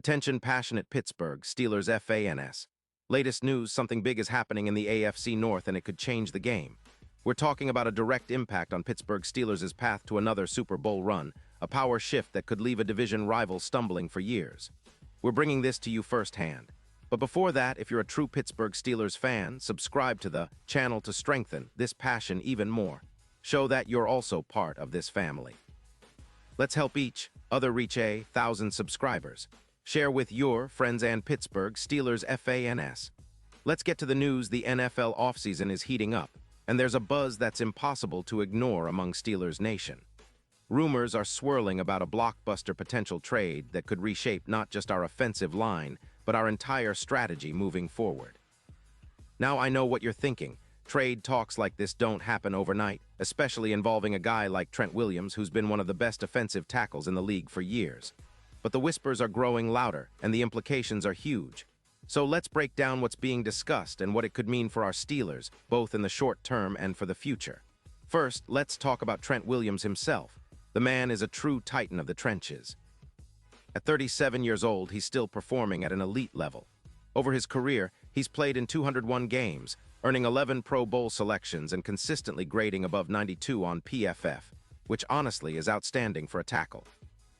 Attention passionate Pittsburgh Steelers fans. Latest news, something big is happening in the AFC North and it could change the game. We're talking about a direct impact on Pittsburgh Steelers' path to another Super Bowl run, a power shift that could leave a division rival stumbling for years. We're bringing this to you firsthand. But before that, if you're a true Pittsburgh Steelers fan, subscribe to the channel to strengthen this passion even more. Show that you're also part of this family. Let's help each other reach 1,000 subscribers. Share with your friends and Pittsburgh Steelers fans. Let's get to the news. The NFL offseason is heating up, and there's a buzz that's impossible to ignore among Steelers Nation. Rumors are swirling about a blockbuster potential trade that could reshape not just our offensive line, but our entire strategy moving forward. Now I know what you're thinking. Trade talks like this don't happen overnight, especially involving a guy like Trent Williams, who's been one of the best offensive tackles in the league for years. But the whispers are growing louder, and the implications are huge. So let's break down what's being discussed and what it could mean for our Steelers, both in the short term and for the future. First, let's talk about Trent Williams himself. The man is a true titan of the trenches. At 37 years old, he's still performing at an elite level. Over his career, he's played in 201 games, earning 11 Pro Bowl selections and consistently grading above 92 on PFF, which honestly is outstanding for a tackle.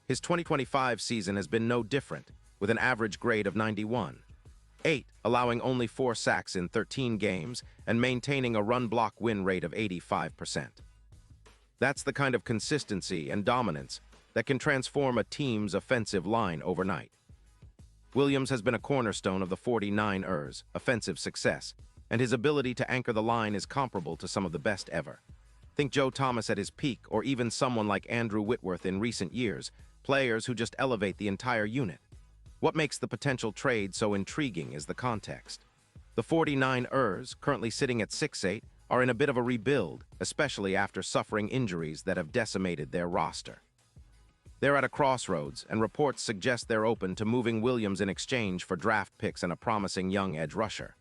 His 2025 season has been no different, with an average grade of 91.8, allowing only 4 sacks in 13 games and maintaining a run-block win rate of 85%. That's the kind of consistency and dominance that can transform a team's offensive line overnight. Williams has been a cornerstone of the 49ers' offensive success, and his ability to anchor the line is comparable to some of the best ever. Think Joe Thomas at his peak, or even someone like Andrew Whitworth in recent years, players who just elevate the entire unit. What makes the potential trade so intriguing is the context. The 49ers, currently sitting at 6-8, are in a bit of a rebuild, especially after suffering injuries that have decimated their roster. They're at a crossroads, and reports suggest they're open to moving Williams in exchange for draft picks and a promising young edge rusher.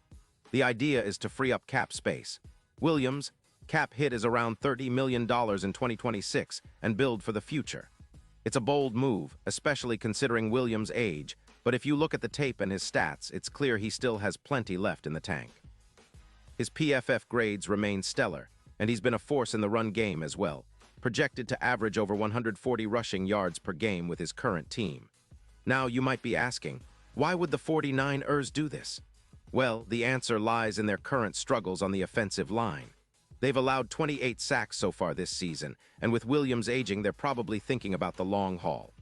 The idea is to free up cap space. Williams' cap hit is around $30 million in 2026 and build for the future. It's a bold move, especially considering Williams' age, but if you look at the tape and his stats, it's clear he still has plenty left in the tank. His PFF grades remain stellar, and he's been a force in the run game as well, projected to average over 140 rushing yards per game with his current team. Now, you might be asking, why would the 49ers do this? Well, the answer lies in their current struggles on the offensive line. They've allowed 28 sacks so far this season, and with Williams aging, they're probably thinking about the long haul.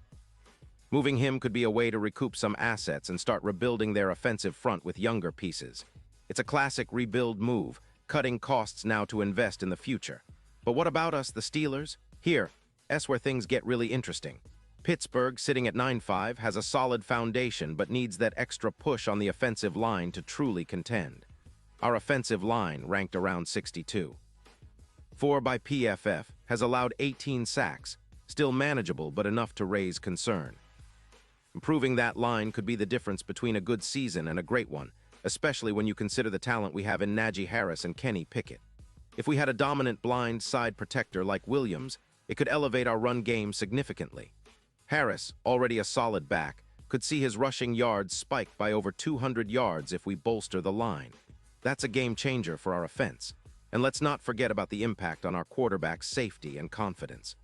Moving him could be a way to recoup some assets and start rebuilding their offensive front with younger pieces. It's a classic rebuild move, cutting costs now to invest in the future. But what about us, the Steelers? Here's where things get really interesting. Pittsburgh, sitting at 9-5, has a solid foundation but needs that extra push on the offensive line to truly contend. Our offensive line ranked around 62. 4 by PFF, has allowed 18 sacks, still manageable but enough to raise concern. Improving that line could be the difference between a good season and a great one, especially when you consider the talent we have in Najee Harris and Kenny Pickett. If we had a dominant blind side protector like Williams, it could elevate our run game significantly. Harris, already a solid back, could see his rushing yards spike by over 200 yards if we bolster the line. That's a game changer for our offense. And let's not forget about the impact on our quarterback's safety and confidence.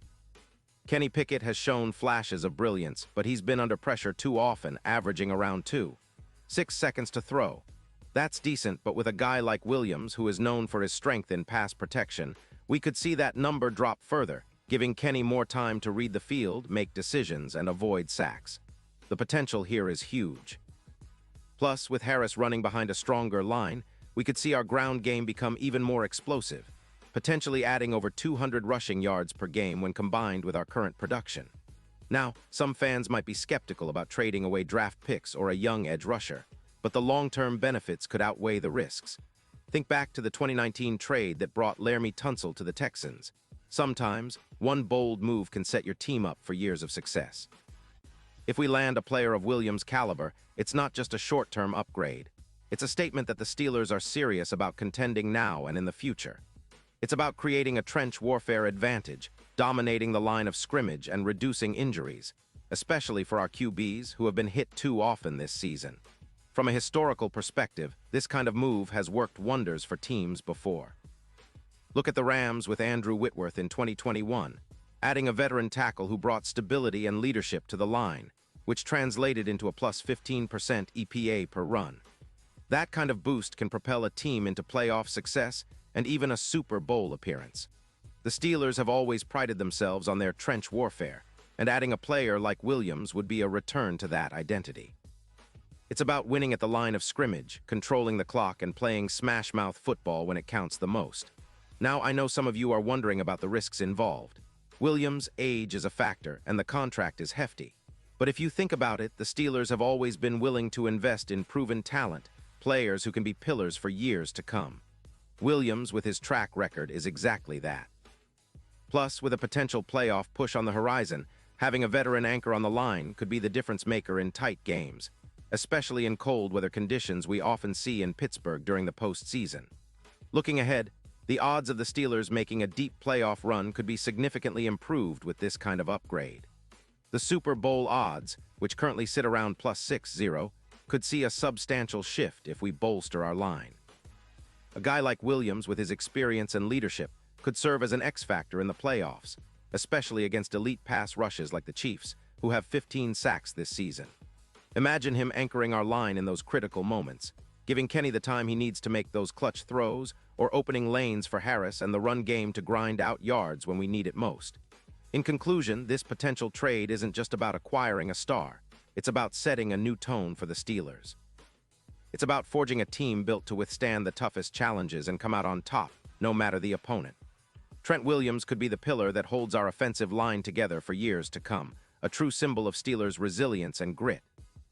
Kenny Pickett has shown flashes of brilliance, but he's been under pressure too often, averaging around 2.6 seconds to throw. That's decent, but with a guy like Williams, who is known for his strength in pass protection, we could see that number drop further, giving Kenny more time to read the field, make decisions, and avoid sacks. The potential here is huge. Plus, with Harris running behind a stronger line, we could see our ground game become even more explosive, potentially adding over 200 rushing yards per game when combined with our current production. Now, some fans might be skeptical about trading away draft picks or a young edge rusher, but the long-term benefits could outweigh the risks. Think back to the 2019 trade that brought Laremy Tunsil to the Texans. Sometimes, one bold move can set your team up for years of success. If we land a player of Williams' caliber, it's not just a short-term upgrade. It's a statement that the Steelers are serious about contending now and in the future. It's about creating a trench warfare advantage, dominating the line of scrimmage and reducing injuries. especially for our QBs who have been hit too often this season. From a historical perspective, this kind of move has worked wonders for teams before. Look at the Rams with Andrew Whitworth in 2021, adding a veteran tackle who brought stability and leadership to the line, which translated into a plus 15% EPA per run. That kind of boost can propel a team into playoff success and even a Super Bowl appearance. The Steelers have always prided themselves on their trench warfare, and adding a player like Williams would be a return to that identity. It's about winning at the line of scrimmage, controlling the clock, and playing smash-mouth football when it counts the most. Now, I know some of you are wondering about the risks involved. Williams' age is a factor, and the contract is hefty. But if you think about it, the Steelers have always been willing to invest in proven talent, players who can be pillars for years to come. Williams, with his track record, is exactly that. Plus, with a potential playoff push on the horizon, having a veteran anchor on the line could be the difference maker in tight games, especially in cold weather conditions we often see in Pittsburgh during the postseason. Looking ahead, the odds of the Steelers making a deep playoff run could be significantly improved with this kind of upgrade. The Super Bowl odds, which currently sit around plus 6-0, could see a substantial shift if we bolster our line. A guy like Williams, with his experience and leadership, could serve as an X-factor in the playoffs, especially against elite pass rushes like the Chiefs, who have 15 sacks this season. Imagine him anchoring our line in those critical moments, giving Kenny the time he needs to make those clutch throws, or opening lanes for Harris and the run game to grind out yards when we need it most. In conclusion, this potential trade isn't just about acquiring a star. It's about setting a new tone for the Steelers. It's about forging a team built to withstand the toughest challenges and come out on top, no matter the opponent. Trent Williams could be the pillar that holds our offensive line together for years to come, a true symbol of Steelers' resilience and grit.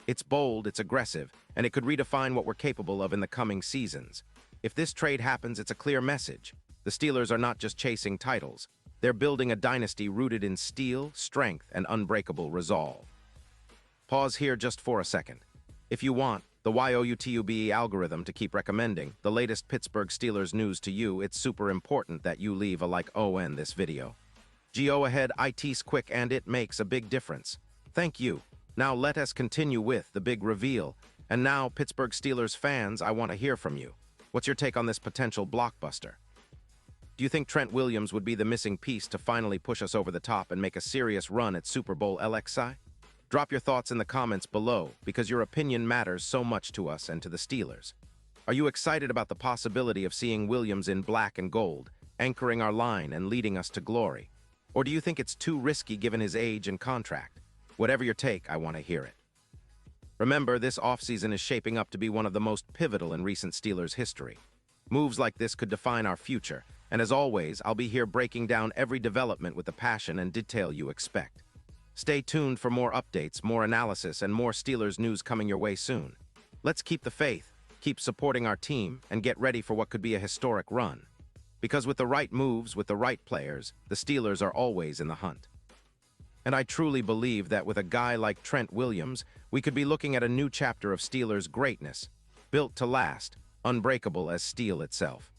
It's bold, it's aggressive, and it could redefine what we're capable of in the coming seasons. If this trade happens, it's a clear message. The Steelers are not just chasing titles. They're building a dynasty rooted in steel, strength, and unbreakable resolve. Pause here just for a second. If you want the YOUTUBE algorithm to keep recommending the latest Pittsburgh Steelers news to you, it's super important that you leave a like on this video. Go ahead, it's quick and it makes a big difference. Thank you. Now let us continue with the big reveal. And now, Pittsburgh Steelers fans, I want to hear from you. What's your take on this potential blockbuster? Do you think Trent Williams would be the missing piece to finally push us over the top and make a serious run at Super Bowl LXI? Drop your thoughts in the comments below, because your opinion matters so much to us and to the Steelers. Are you excited about the possibility of seeing Williams in black and gold, anchoring our line and leading us to glory? Or do you think it's too risky given his age and contract? Whatever your take, I want to hear it. Remember, this offseason is shaping up to be one of the most pivotal in recent Steelers history. Moves like this could define our future, and as always, I'll be here breaking down every development with the passion and detail you expect. Stay tuned for more updates, more analysis, and more Steelers news coming your way soon. Let's keep the faith, keep supporting our team, and get ready for what could be a historic run. Because with the right moves, with the right players, the Steelers are always in the hunt. And I truly believe that with a guy like Trent Williams, we could be looking at a new chapter of Steelers greatness, built to last, unbreakable as steel itself.